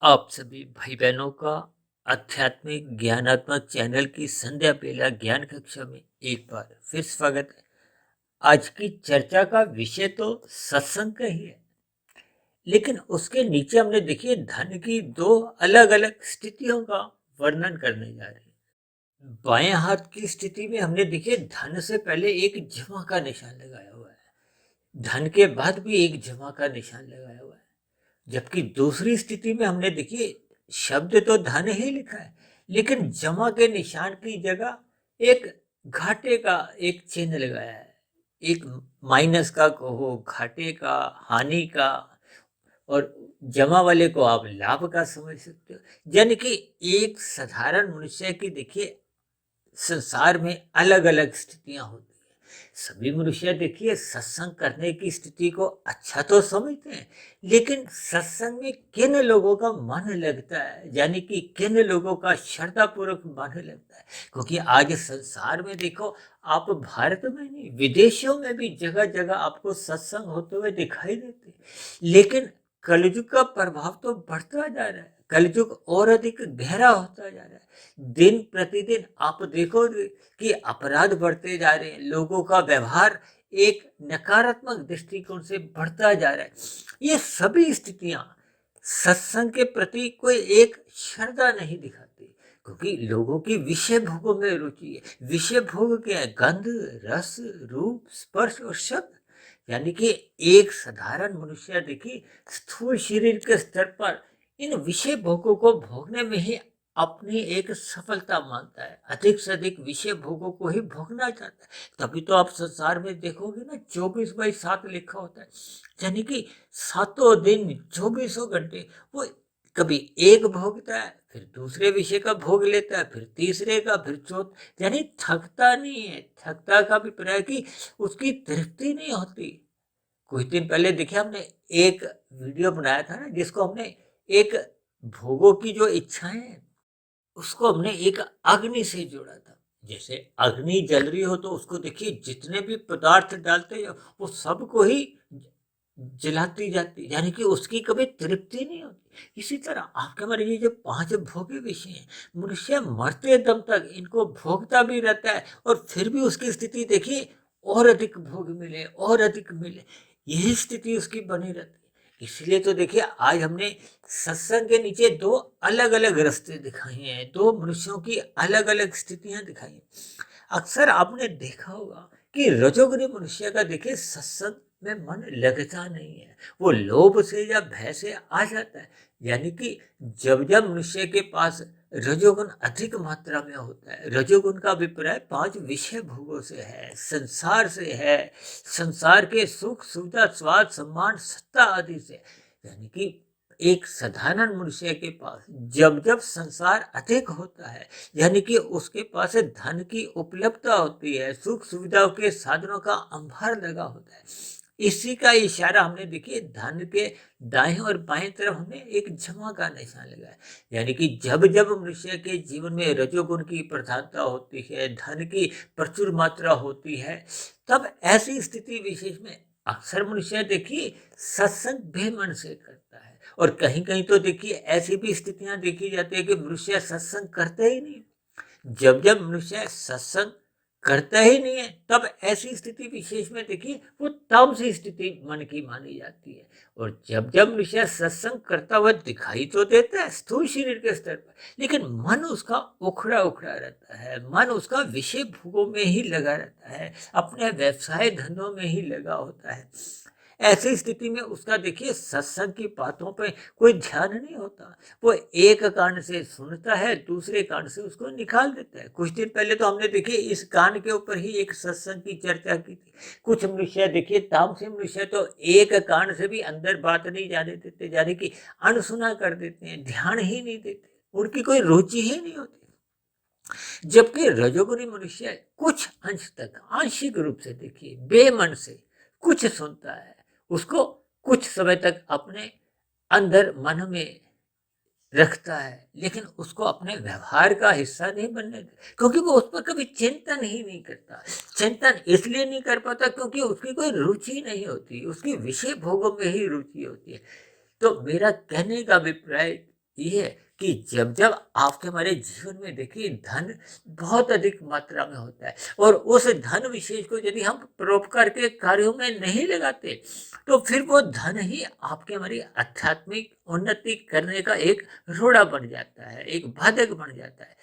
आप सभी भाई बहनों का आध्यात्मिक ज्ञानात्मक चैनल की संध्या बेला ज्ञान कक्षा में एक बार फिर स्वागत है। आज की चर्चा का विषय तो सत्संग का ही है, लेकिन उसके नीचे हमने देखिए धन की दो अलग अलग स्थितियों का वर्णन करने जा रहे हैं। बाएं हाथ की स्थिति में हमने देखिए धन से पहले एक जमा का निशान लगाया हुआ है, धन के बाद भी एक जमा का निशान लगाया हुआ है। जबकि दूसरी स्थिति में हमने देखिए शब्द तो धन ही लिखा है, लेकिन जमा के निशान की जगह एक घाटे का एक चिन्ह लगाया है। एक माइनस का कहो, घाटे का, हानि का, और जमा वाले को आप लाभ का समझ सकते हो। यानी कि एक साधारण मनुष्य की देखिए संसार में अलग अलग स्थितियां होती हैं। सभी मनुष्य देखिए सत्संग करने की स्थिति को अच्छा तो समझते हैं, लेकिन सत्संग में किन लोगों का मन लगता है, यानी कि किन लोगों का श्रद्धा पूर्वक मन लगता है। क्योंकि आज संसार में देखो, आप भारत में नहीं विदेशों में भी जगह जगह आपको सत्संग होते हुए दिखाई देते हैं। लेकिन कलयुग का प्रभाव तो बढ़ता जा रहा है, कलयुग और अधिक गहरा होता जा रहा है। दिन प्रतिदिन आप देखोगे कि अपराध बढ़ते जा रहे हैं, लोगों का व्यवहार एक नकारात्मक दृष्टिकोण से बढ़ता जा रहा है। ये सभी स्थितियां सत्संग के प्रति कोई एक श्रद्धा नहीं दिखाती, क्योंकि लोगों की विषय भोगों में रुचि है। विषय भोग क्या है? गंध, रस, रूप, स्पर्श और शब्द। यानी कि एक साधारण मनुष्य देखिए स्थूल शरीर के स्तर पर इन विषय भोगों को भोगने में ही अपनी एक सफलता मानता है, अधिक से अधिक विषय भोगों को ही भोगना चाहता है। तभी तो आप संसार में देखोगे ना 24/7 लिखा होता है, यानी कि सातों दिन 24 घंटे वो कभी एक भोगता है, फिर दूसरे विषय का भोग लेता है, फिर तीसरे का, फिर चौथ, यानी थकता नहीं है। थकता का भी प्राय कि उसकी तृप्ति नहीं होती। कुछ दिन पहले देखिए हमने एक वीडियो बनाया था ना, जिसको हमने एक भोगों की जो इच्छाएं हैं उसको हमने एक अग्नि से जोड़ा था। जैसे अग्नि जल रही हो तो उसको देखिए जितने भी पदार्थ डालते हैं वो सबको ही जलाती जाती, यानी कि उसकी कभी तृप्ति नहीं होती। इसी तरह आपके हमारे ये जो 5 भोग्य विषय हैं, मनुष्य मरते दम तक इनको भोगता भी रहता है, और फिर भी उसकी स्थिति देखिए और अधिक भोग मिले और अधिक मिले, यही स्थिति उसकी बनी रहती है। इसलिए तो देखिए आज हमने सत्संग के नीचे दो अलग अलग रास्ते दिखाए हैं, दो मनुष्यों की अलग अलग स्थितियां दिखाई हैं। अक्सर आपने देखा होगा कि रजोगुनी मनुष्य का देखिए सत्संग में मन लगता नहीं है, वो लोभ से या भय से आ जाता है। यानी कि जब जब मनुष्य के पास रजोगुण अधिक मात्रा में होता है, रजोगुण का अभिप्राय 5 विषय भोगों से है, संसार से है, संसार के सुख सुविधा स्वाद सम्मान सत्ता आदि से। यानी कि एक साधारण मनुष्य के पास जब जब संसार अधिक होता है, यानी कि उसके पास धन की उपलब्धता होती है, सुख सुविधाओं के साधनों का अंबार लगा होता है, इसी का इशारा हमने देखिए धन के दाएं और बाएं तरफ हमने एक जमा का निशान लगाया। यानी कि जब जब मनुष्य के जीवन में रजोगुण की प्रधानता होती है, धन की प्रचुर मात्रा होती है, तब ऐसी स्थिति विशेष में अक्सर मनुष्य देखिए सत्संग बेमन से करता है। और कहीं कहीं तो देखिए ऐसी भी स्थितियां देखी जाती है कि मनुष्य सत्संग करता ही नहीं। जब जब मनुष्य सत्संग करता ही नहीं है, तब ऐसी स्थिति विशेष में देखिए वो तामसी स्थिति मन की मानी जाती है। और जब जब मनुष्य सत्संग करता हुआ दिखाई तो देता है स्थूल शरीर के स्तर पर, लेकिन मन उसका उखड़ा उखड़ा रहता है, मन उसका विषय भोगों में ही लगा रहता है, अपने व्यवसाय धंधों में ही लगा होता है। ऐसी स्थिति में उसका देखिए सत्संग की बातों पे कोई ध्यान नहीं होता। वो एक कान से सुनता है, दूसरे कान से उसको निकाल देता है। कुछ दिन पहले तो हमने देखिए इस कान के ऊपर ही एक सत्संग की चर्चा की थी। कुछ मनुष्य देखिए तामसी मनुष्य तो एक कान से भी अंदर बात नहीं जाने देते, यानी कि अनसुना कर देते हैं, ध्यान ही नहीं देते, उनकी कोई रुचि ही नहीं होती। जबकि रजोगुनी मनुष्य कुछ अंश तक आंशिक रूप से देखिए बेमन से कुछ सुनता है, उसको कुछ समय तक अपने अंदर मन में रखता है, लेकिन उसको अपने व्यवहार का हिस्सा नहीं बनने देता, क्योंकि वो उस पर कभी चिंतन ही नहीं करता। चिंतन इसलिए नहीं कर पाता क्योंकि उसकी कोई रुचि नहीं होती, उसकी विषय भोगों में ही रुचि होती है। तो मेरा कहने का अभिप्राय ये है कि जब जब आपके हमारे जीवन में देखिए धन बहुत अधिक मात्रा में होता है और उस धन विशेष को यदि हम परोपकार के कार्यों में नहीं लगाते तो फिर वो धन ही आपके हमारी आध्यात्मिक उन्नति करने का एक रोड़ा बन जाता है, एक बाधक बन जाता है।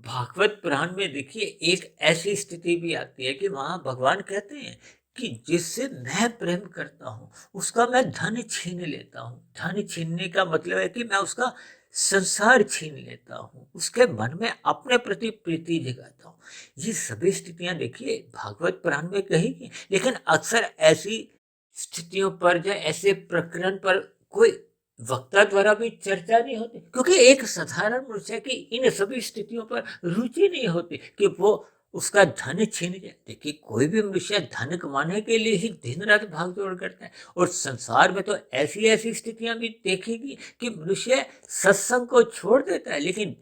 भागवत पुराण में देखिए एक ऐसी स्थिति भी आती है कि वहां भगवान कहते हैं कि जिससे मैं प्रेम करता हूँ उसका मैं धन छीन लेता हूँ। धन छीनने का मतलब है कि मैं उसका संसार छीन लेता हूँ, उसके मन में अपने प्रति प्रीति जगाता हूँ। ये सभी स्थितियां देखिए भागवत पुराण में कही गई, लेकिन अक्सर ऐसी स्थितियों पर या ऐसे प्रकरण पर कोई वक्ता द्वारा भी चर्चा नहीं होती, क्योंकि एक साधारण मनुष्य की इन सभी स्थितियों पर रुचि नहीं होती कि वो उसका धन छीन जाए। देखिए कोई भी मनुष्य धन कमाने के लिए ही दिन रात भाग दौड़ करता है और संसार में तो ऐसी ऐसी स्थितियां भी देखेगी कि मनुष्य सत्संग को छोड़ देता है, लेकिन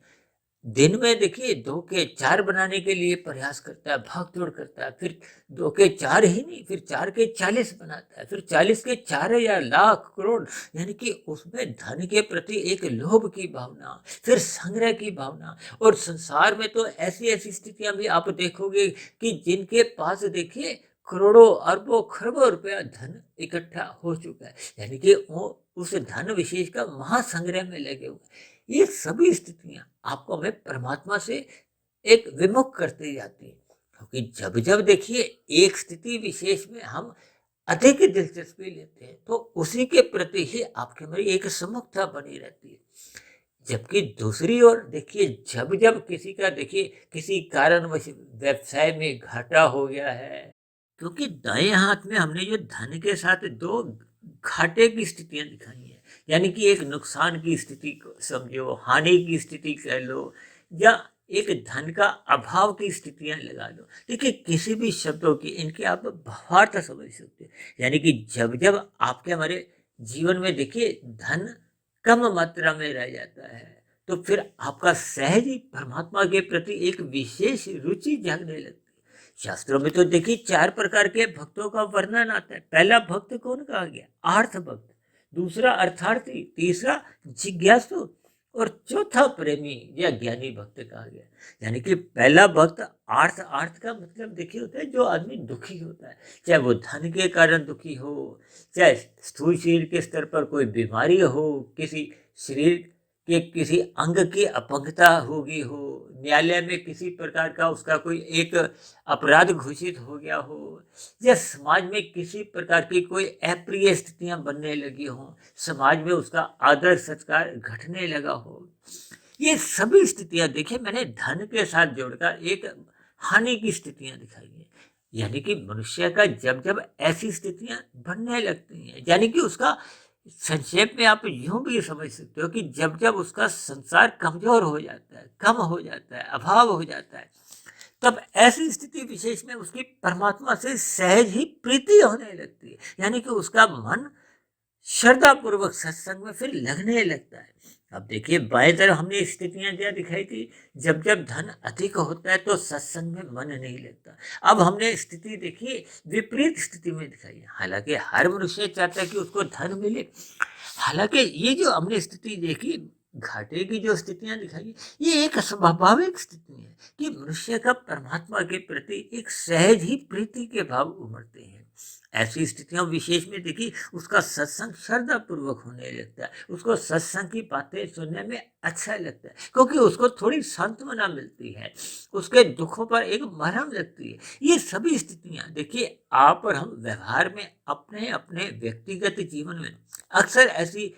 दिन में देखिए 2 के 4 बनाने के लिए प्रयास करता है, भाग-दौड़ करता है, फिर 2 के 4 ही नहीं, फिर 4 के 40 बनाता है, फिर 40 के 4,000 लाख करोड़, यानी कि उसमें धन के प्रति एक लोभ की भावना, फिर संग्रह की भावना। और संसार में तो ऐसी-ऐसी स्थितियाँ भी आप देखोगे कि जिनके पास देखिए करोड़ों, अरबों, खरबों रुपया धन इकट्ठा हो चुका है, यानी कि वो उस धन विशेष का महासंग्रह में लगे हुए हैं। ये सभी स्थितियाँ आपको हमें परमात्मा से एक विमुख करती जाती है, क्योंकि जब जब देखिए एक स्थिति विशेष में हम अधिक दिलचस्पी लेते हैं तो उसी के प्रति ही आपके में एक सुमुखता बनी रहती है। जबकि दूसरी ओर देखिए जब जब किसी का देखिए किसी कारणवश व्यवसाय में घाटा हो गया है, क्योंकि दाएं हाथ में हमने जो धन के साथ दो घाटे की स्थितियां दिखाई हैं, यानी कि एक नुकसान की स्थिति को समझो, हानि की स्थिति कह लो, या एक धन का अभाव की स्थितियां लगा लो। देखिए किसी भी शब्दों की इनके आप भावार्थ समझ सकते हैं, यानी कि जब जब आपके हमारे जीवन में देखिए धन कम मात्रा में रह जाता है तो फिर आपका सहज ही परमात्मा के प्रति एक विशेष रुचि जागने लगती है। शास्त्रों में तो देखिए 4 प्रकार के भक्तों का वर्णन आता है। पहला भक्त कौन कहा गया? आर्थ भक्त, दूसरा अर्थार्थी, तीसरा जिज्ञासु और चौथा प्रेमी या ज्ञानी भक्त कहा गया। यानी कि पहला भक्त आर्थ, आर्थ का मतलब देखिए होता है जो आदमी दुखी होता है, चाहे वो धन के कारण दुखी हो, चाहे स्थूल शरीर के स्तर पर कोई बीमारी हो, किसी शरीर के किसी अंग की अपंगता होगी हो, न्यायालय में किसी प्रकार का उसका कोई एक अपराध घोषित हो गया हो, या समाज में किसी प्रकार की कोई अप्रिय स्थितियां बनने लगी हो, समाज में उसका आदर सत्कार घटने लगा हो। ये सभी स्थितियां देखिए मैंने धन के साथ जोड़कर एक हानि की स्थितियां दिखाई है। यानी कि मनुष्य का जब जब ऐसी स्थितियां बनने लगती हैं, यानी कि उसका संक्षेप में आप यूं भी समझ सकते हो कि जब जब उसका संसार कमजोर हो जाता है, कम हो जाता है, अभाव हो जाता है, तब ऐसी स्थिति विशेष में उसकी परमात्मा से सहज ही प्रीति होने लगती है, यानी कि उसका मन श्रद्धापूर्वक सत्संग में फिर लगने लगता है। अब देखिए बाएं तरफ हमने स्थितियां क्या दिखाई थी, जब जब धन अधिक होता है तो सत्संग में मन नहीं लगता। अब हमने स्थिति देखी विपरीत स्थिति में दिखाई है। हालांकि हर मनुष्य चाहता है कि उसको धन मिले, हालांकि ये जो हमने स्थिति देखी घाटे की जो स्थितियां दिखाई, ये एक स्वाभाविक स्थिति है कि मनुष्य का परमात्मा के प्रति एक सहज ही प्रीति के भाव उमड़ते हैं। ऐसी स्थितियों विशेष में देखिए उसका सत्संग श्रद्धा पूर्वक होने लगता है, उसको सत्संग की बातें सुनने में अच्छा लगता है, क्योंकि उसको थोड़ी सांत्वना मिलती है, उसके दुखों पर एक मरहम लगती है। ये सभी स्थितियां देखिए आप और हम व्यवहार में अपने अपने व्यक्तिगत जीवन में अक्सर ऐसी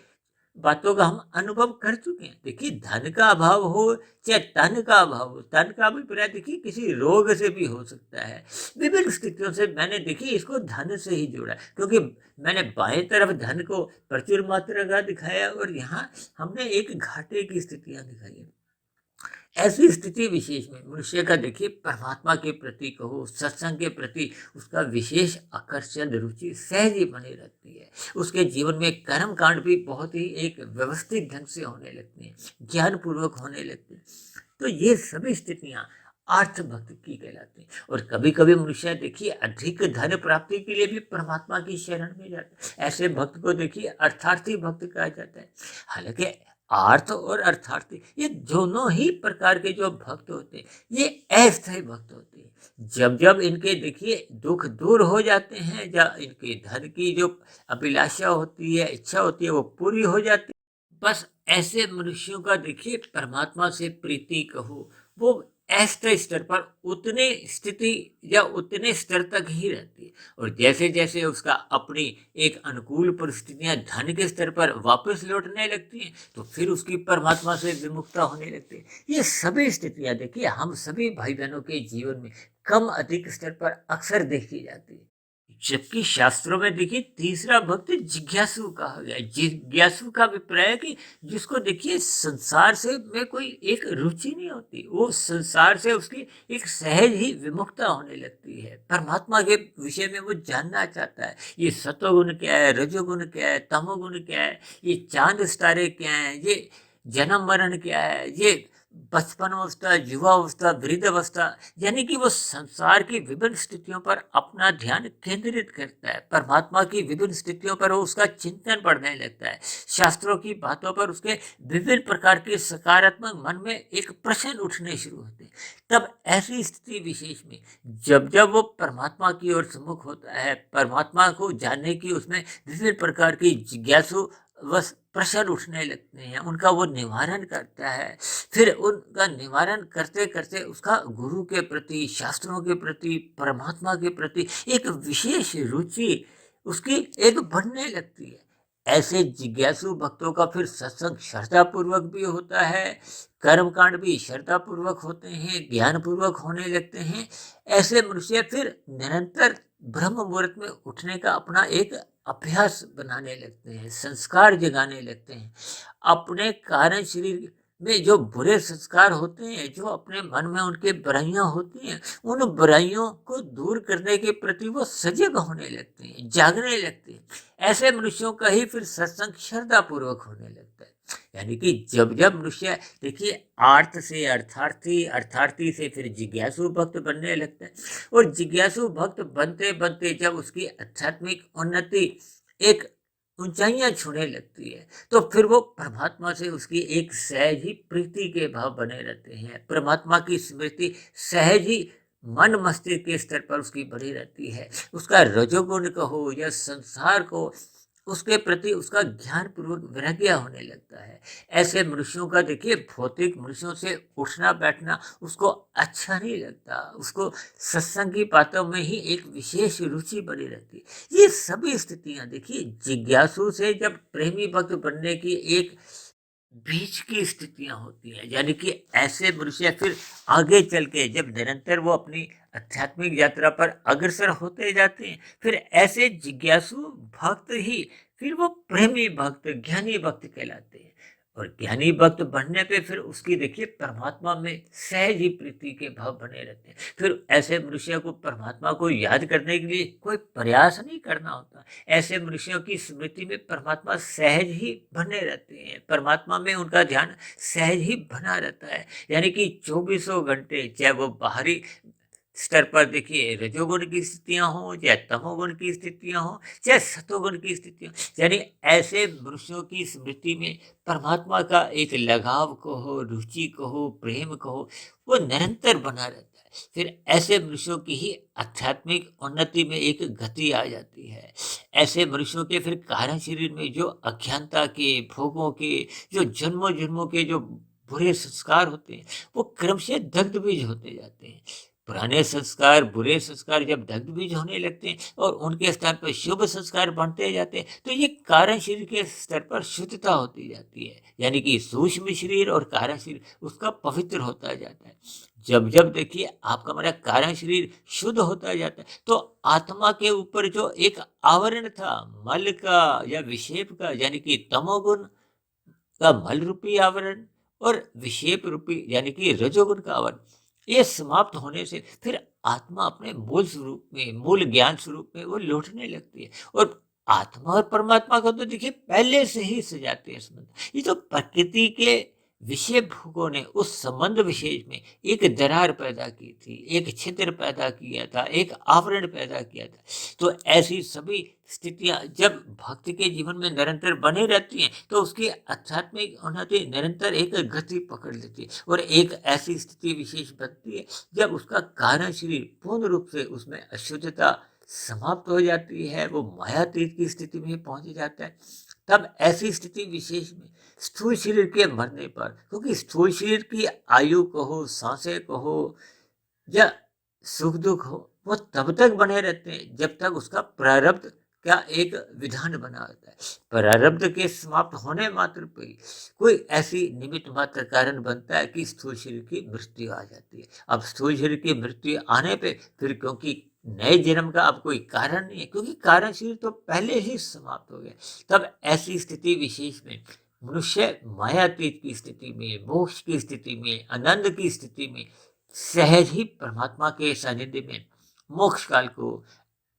बातों का हम अनुभव कर चुके हैं। देखिए धन का अभाव हो चाहे तन का अभाव हो, तन का अभिप्राय देखिए किसी रोग से भी हो सकता है। विभिन्न स्थितियों से मैंने देखिए इसको धन से ही जोड़ा, क्योंकि मैंने बाएं तरफ धन को प्रचुर मात्रा का दिखाया और यहाँ हमने एक घाटे की स्थितियां दिखाई है। ऐसी स्थिति विशेष में मनुष्य का देखिए परमात्मा के प्रति कहो, सत्संग के प्रति उसका विशेष आकर्षण रुचि सहज ही बनी रहती है। उसके जीवन में कर्म कांड भी बहुत ही एक व्यवस्थित ढंग से होने लगती हैं, ज्ञान पूर्वक होने लगती हैं। तो ये सभी स्थितियां आर्थ भक्त की कहलाती हैं। और कभी कभी मनुष्य देखिए अधिक धन प्राप्ति के लिए भी परमात्मा की शरण में जाता है। ऐसे भक्त को देखिए अर्थार्थी भक्त कहा जाता है। हालांकि आर्थ और अर्थार्थी ये दोनों ही प्रकार के जो भक्त होते हैं ये अस्थायी भक्त होते हैं। जब जब इनके देखिए दुख दूर हो जाते हैं या इनके धन की जो अभिलाषा होती है, इच्छा होती है, वो पूरी हो जाती है, बस ऐसे मनुष्यों का देखिए परमात्मा से प्रीति कहो वो अस्थायी स्तर पर उतने स्थिति या उतने स्तर तक ही रहती है। और जैसे जैसे उसका अपनी एक अनुकूल परिस्थितियां धन के स्तर पर वापस लौटने लगती हैं तो फिर उसकी परमात्मा से विमुखता होने लगती है। ये सभी स्थितियां देखिए हम सभी भाई बहनों के जीवन में कम अधिक स्तर पर अक्सर देखी जाती है। जबकि शास्त्रों में देखिए तीसरा भक्त जिज्ञासु कहा गया है। जिज्ञासु का अभिप्राय है कि जिसको देखिए संसार से में कोई एक रुचि नहीं होती, वो संसार से उसकी एक सहज ही विमुखता होने लगती है। परमात्मा के विषय में वो जानना चाहता है, ये सतोगुण क्या है, रजोगुण क्या है, तमोगुण क्या है, ये चांद सितारे क्या है, ये जन्म मरण क्या है, ये बचपन अवस्था, युवा अवस्था, वृद्ध अवस्था, यानी कि वो संसार की विभिन्न स्थितियों पर अपना ध्यान केंद्रित करता है। परमात्मा की विभिन्न स्थितियों पर वो उसका चिंतन बढ़ने लगता है। शास्त्रों की बातों पर उसके विभिन्न प्रकार के सकारात्मक मन में एक प्रश्न उठने शुरू होते हैं। तब ऐसी स्थिति विशेष में जब जब वो परमात्मा की ओर सम्मुख होता है, परमात्मा को जानने की उसमें विभिन्न प्रकार की जिज्ञासु बस प्रश्न उठने लगते हैं, उनका वो निवारण करता है। फिर उनका निवारण करते करते उसका गुरु के प्रति, शास्त्रों के प्रति, परमात्मा के प्रति एक विशेष रुचि उसकी एक बढ़ने लगती है। ऐसे जिज्ञासु भक्तों का फिर सत्संग श्रद्धा पूर्वक भी होता है, कर्मकांड भी श्रद्धा पूर्वक होते हैं, ज्ञान पूर्वक होने लगते हैं। ऐसे मनुष्य फिर निरंतर ब्रह्म मुहूर्त में उठने का अपना एक अभ्यास बनाने लगते हैं, संस्कार जगाने लगते हैं। अपने कारण शरीर में जो बुरे संस्कार होते हैं, जो अपने मन में उनके बुराइयां होती हैं, उन बुराइयों को दूर करने के प्रति वो सजग होने लगते हैं, जागने लगते हैं। ऐसे मनुष्यों का ही फिर सत्संग श्रद्धा पूर्वक होने लगता है। यानी कि जब जब मनुष्य देखिए आर्थ से अर्थार्थी, अर्थार्थी से फिर जिज्ञासु भक्त बनने लगता है और जिज्ञासु भक्त बनते बनते जब उसकी आध्यात्मिक उन्नति एक ऊंचाइयां छूने लगती है तो फिर वो परमात्मा से उसकी एक सहज ही प्रीति के भाव बने रहते हैं। परमात्मा की स्मृति सहज ही मन मस्तिष्क के स्तर पर उसकी बनी रहती है। उसका रजोगुण कहो या संसार को उसके प्रति उसका ज्ञान पूर्वक वैराग्य होने लगता है। ऐसे मनुष्यों का देखिए भौतिक मनुष्यों से उठना बैठना उसको अच्छा नहीं लगता, उसको सत्संग की बातों में ही एक विशेष रुचि बनी रहती है। ये सभी स्थितियां देखिए जिज्ञासु से जब प्रेमी भक्त बनने की एक बीच की स्थितियां होती हैं, यानी कि ऐसे मनुष्य फिर आगे चल के जब निरंतर वो अपनी आध्यात्मिक यात्रा पर अग्रसर होते जाते हैं, फिर ऐसे जिज्ञासु भक्त ही फिर वो प्रेमी भक्त, ज्ञानी भक्त कहलाते हैं। और ज्ञानी भक्त बनने पे फिर उसकी देखिए परमात्मा में सहज ही प्रीति के भाव बने रहते हैं। फिर ऐसे मनुष्य को परमात्मा को याद करने के लिए कोई प्रयास नहीं करना होता। ऐसे मनुष्यों की स्मृति में परमात्मा सहज ही बने रहते हैं, परमात्मा में उनका ध्यान सहज ही बना रहता है। यानी कि चौबीसों घंटे चाहे वो बाहरी स्तर पर देखिए रजोगुण की स्थितियां हों, चाहे तमोगुण की स्थितियां हों, चाहे सतोगुण की स्थितियां, यानी ऐसे मनुष्यों की स्मृति में परमात्मा का एक लगाव कहो, रुचि कहो, प्रेम कहो, वो निरंतर बना रहता है। फिर ऐसे मनुष्यों की ही आध्यात्मिक उन्नति में एक गति आ जाती है। ऐसे मनुष्यों के फिर कारण शरीर में जो अज्ञानता के, भोगों के, जो जन्मों जन्मों के जो बुरे संस्कार होते हैं, वो क्रमशः दग्ध बीज होते जाते हैं। पुराने संस्कार, बुरे संस्कार जब दग्ध बीज होने लगते हैं और उनके स्थान पर शुभ संस्कार बढ़ते जाते हैं तो ये कारण शरीर के स्तर पर शुद्धता होती जाती है। यानी कि सूक्ष्म शरीर और कारण शरीर उसका पवित्र होता जाता है। जब जब देखिए आपका हमारा कारण शरीर शुद्ध होता जाता है तो आत्मा के ऊपर जो एक आवरण था मल का या विक्षेप का, यानी कि तमोगुण का मल रूपी आवरण और विक्षेप रूपी यानी कि रजोगुण का आवरण, ये समाप्त होने से फिर आत्मा अपने मूल स्वरूप में, मूल ज्ञान स्वरूप में वो लौटने लगती है। और आत्मा और परमात्मा को तो देखिए पहले से ही सजाते हैं संबंध। ये तो प्रकृति के विषय भोगों ने उस संबंध विशेष में एक दरार पैदा की थी, एक छिद्र पैदा किया था, एक आवरण पैदा किया था। तो ऐसी सभी स्थितियां जब भक्त के जीवन में निरंतर बनी रहती हैं तो उसकी आध्यात्मिक उन्नति निरंतर एक गति पकड़ लेती है और एक ऐसी स्थिति विशेष बनती है जब उसका कारण शरीर पूर्ण रूप से उसमें अशुद्धता समाप्त हो जाती है, वो मायातीत की स्थिति में पहुंच जाता है। तब ऐसी स्थिति विशेष में स्थूल शरीर के मरने पर, क्योंकि स्थूल शरीर की आयु कहो, सांसें कहो या सुख दुख हो, वो तब तक बने रहते हैं जब तक उसका प्रारब्ध का एक विधान बना होता है। प्रारब्ध के समाप्त होने मात्र पर ही कोई ऐसी निमित्त मात्र कारण बनता है कि स्थूल शरीर की मृत्यु आ जाती है। अब स्थूल शरीर की मृत्यु आने पे फिर क्योंकि नए जन्म का अब कोई कारण नहीं है, क्योंकि कारण शरीर तो पहले ही समाप्त हो गया। तब ऐसी स्थिति विशेष में मनुष्य मायातीत की स्थिति में, मोक्ष की स्थिति में, आनंद की स्थिति में सहज ही परमात्मा के सानिध्य में मोक्ष काल को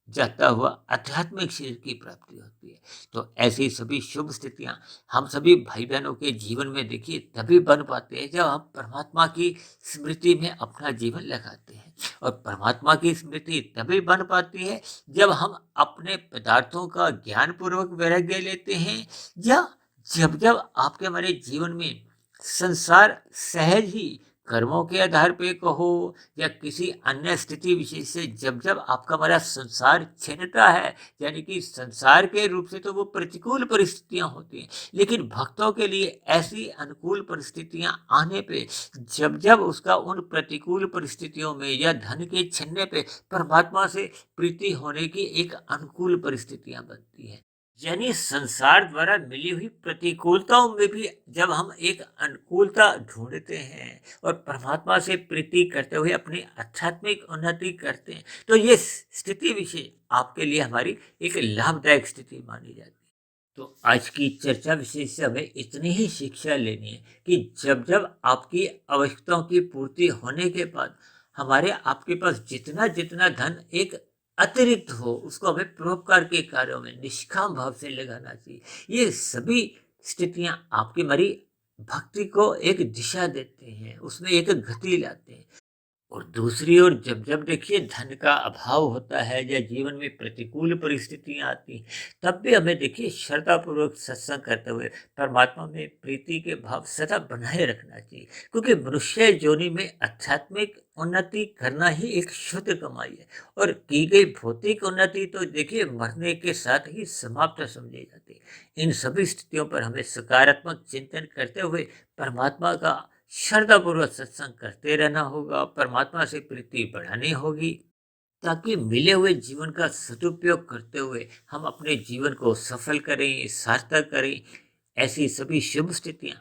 जाता हुआ आध्यात्मिक शरीर की प्राप्ति होती है। तो ऐसी सभी शुभ स्थितियां हम सभी भाई बहनों के जीवन में देखिए तभी बन पाते हैं जब हम परमात्मा की स्मृति में अपना जीवन लगाते हैं। और परमात्मा की स्मृति तभी बन पाती है जब हम अपने पदार्थों का ज्ञान पूर्वक वैराग्य लेते हैं, या जब जब आपके हमारे जीवन में संसार सहज ही कर्मों के आधार पे कहो या किसी अन्य स्थिति विशेष से जब जब आपका हमारा संसार छिनता है, यानी कि संसार के रूप से तो वो प्रतिकूल परिस्थितियां होती हैं, लेकिन भक्तों के लिए ऐसी अनुकूल परिस्थितियां आने पे जब जब उसका उन प्रतिकूल परिस्थितियों में या धन के छिनने पे परमात्मा से प्रीति होने की एक अनुकूल परिस्थितियां बनती है। यानी संसार द्वारा मिली हुई प्रतिकूलताओं में भी जब हम एक अनुकूलता ढूंढते हैं और परमात्मा से प्रीति करते हुए अपनी आध्यात्मिक उन्नति करते हैं, तो ये स्थिति विशेष आपके लिए हमारी एक लाभदायक स्थिति मानी जाती है। तो आज की चर्चा विशेष से हमें इतनी ही शिक्षा लेनी है कि जब जब आपकी आवश्यकताओं की पूर्ति होने के बाद हमारे आपके पास जितना जितना धन एक अतिरिक्त हो, उसको हमें परोपकार के कार्यों में निष्काम भाव से लगाना चाहिए। ये सभी स्थितियां आपकी हमारी भक्ति को एक दिशा देते हैं, उसमें एक गति लाते हैं। और दूसरी ओर जब जब देखिए धन का अभाव होता है या जीवन में प्रतिकूल परिस्थितियां आती हैं, तब भी हमें देखिए श्रद्धापूर्वक सत्संग करते हुए परमात्मा में प्रीति के भाव सदा बनाए रखना चाहिए, क्योंकि मनुष्य जोनि में आध्यात्मिक उन्नति करना ही एक शुद्ध कमाई है। और की गई भौतिक उन्नति तो देखिए मरने के साथ ही समाप्त समझी जाती है। इन सभी स्थितियों पर हमें सकारात्मक चिंतन करते हुए परमात्मा का श्रद्धापूर्वक सत्संग करते रहना होगा, परमात्मा से प्रीति बढ़ानी होगी, ताकि मिले हुए जीवन का सदुपयोग करते हुए हम अपने जीवन को सफल करें, सार्थक करें। ऐसी सभी शुभ स्थितियां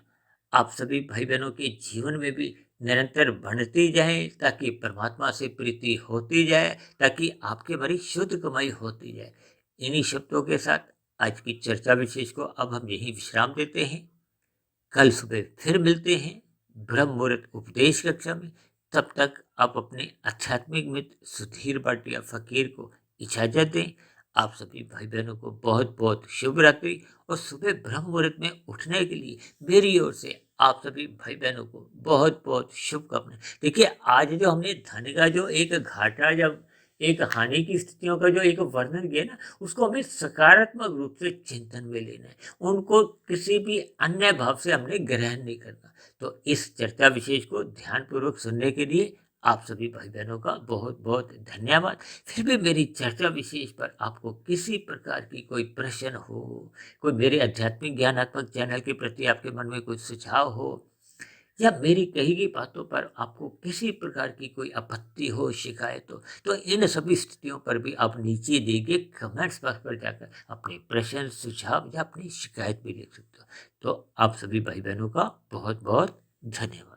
आप सभी भाई बहनों के जीवन में भी निरंतर बढ़ती जाए, ताकि परमात्मा से प्रीति होती जाए, ताकि आपके भरी शुद्ध कमाई होती जाए। इन्हीं शब्दों के साथ आज की चर्चा विशेष को अब हम यही विश्राम देते हैं। कल सुबह फिर मिलते हैं ब्रह्म मुहूर्त उपदेश कक्षा में। तब तक आप अपने आध्यात्मिक मित्र सुधीर भाटिया फकीर को इजाजत दें। आप सभी भाई बहनों को बहुत बहुत शुभ रात्रि और सुबह ब्रह्म मुहूर्त में उठने के लिए मेरी ओर से आप सभी भाई बहनों को बहुत बहुत शुभकामनाएं। देखिए आज जो हमने धन का जो एक घाटा जब एक हानि की स्थितियों का जो एक वर्णन किया ना, उसको हमें सकारात्मक रूप से चिंतन में लेना है, उनको किसी भी अन्य भाव से हमने ग्रहण नहीं करना। तो इस चर्चा विशेष को ध्यानपूर्वक सुनने के लिए आप सभी भाई बहनों का बहुत बहुत धन्यवाद। फिर भी मेरी चर्चा विशेष पर आपको किसी प्रकार की कोई प्रश्न हो, कोई मेरे आध्यात्मिक ज्ञानात्मक चैनल के प्रति आपके मन में कोई सुझाव हो, या मेरी कही गई बातों पर आपको किसी प्रकार की कोई आपत्ति हो, शिकायत हो, तो इन सभी स्थितियों पर भी आप नीचे दिए गए कमेंट्स बॉक्स पर जाकर अपने प्रश्न, सुझाव या अपनी शिकायत भी लिख सकते हो। तो आप सभी भाई बहनों का बहुत बहुत धन्यवाद।